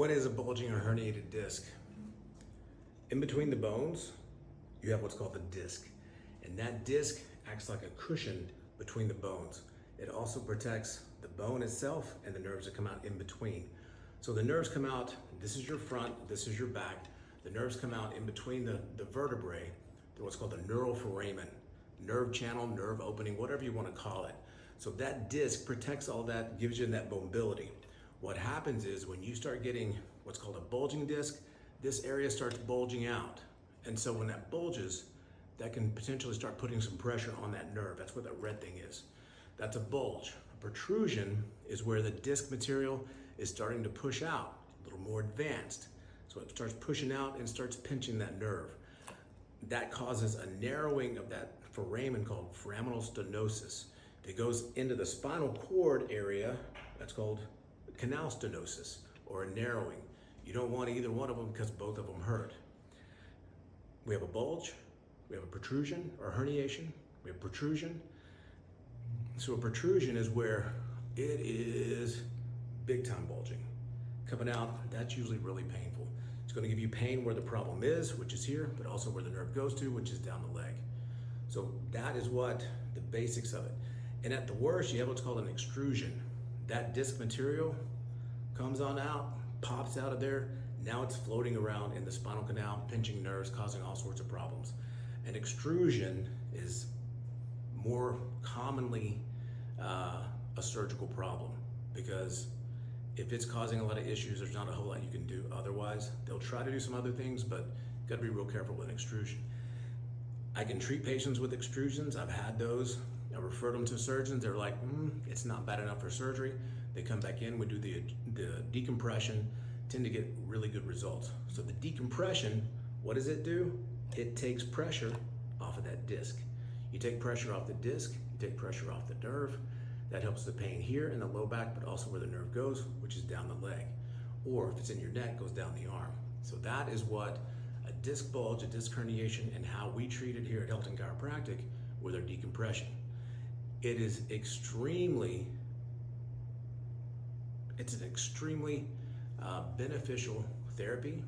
what is a bulging or herniated disc? In between the bones, you have what's called the disc. And that disc acts like a cushion between the bones. It also protects the bone itself and the nerves that come out in between. So the nerves come out, this is your front, this is your back. The nerves come out in between the vertebrae. They're what's called the neural foramen, nerve channel, nerve opening, whatever you want to call it. So that disc protects all that, gives you that mobility. What happens is when you start getting what's called a bulging disc, this area starts bulging out. And so when that bulges, that can potentially start putting some pressure on that nerve. That's what that red thing is. That's a bulge. A protrusion is where the disc material is starting to push out, a little more advanced. So it starts pushing out and starts pinching that nerve. That causes a narrowing of that foramen called foraminal stenosis. If it goes into the spinal cord area, that's called canal stenosis or a narrowing. You don't want either one of them because both of them hurt. We have a bulge, we have a protrusion or herniation, we have protrusion. So a protrusion is where it is big time bulging. Coming out, that's usually really painful. It's going to give you pain where the problem is, which is here, but also where the nerve goes to, which is down the leg. So that is what the basics of it. And at the worst, you have what's called an extrusion. That disc material comes on out, pops out of there. Now it's floating around in the spinal canal, pinching nerves, causing all sorts of problems. An extrusion is more commonly a surgical problem because if it's causing a lot of issues, there's not a whole lot you can do otherwise. They'll try to do some other things, but got to be real careful with an extrusion. I can treat patients with extrusions. I've had those. I referred them to surgeons. They're like, it's not bad enough for surgery. They come back in, we do the decompression, tend to get really good results. So the decompression, what does it do? It takes pressure off of that disc. You take pressure off the disc, you take pressure off the nerve. That helps the pain here in the low back, but also where the nerve goes, which is down the leg. Or if it's in your neck, goes down the arm. So that is what a disc bulge, a disc herniation, and how we treat it here at Helton Chiropractic with our decompression. It is an extremely beneficial therapy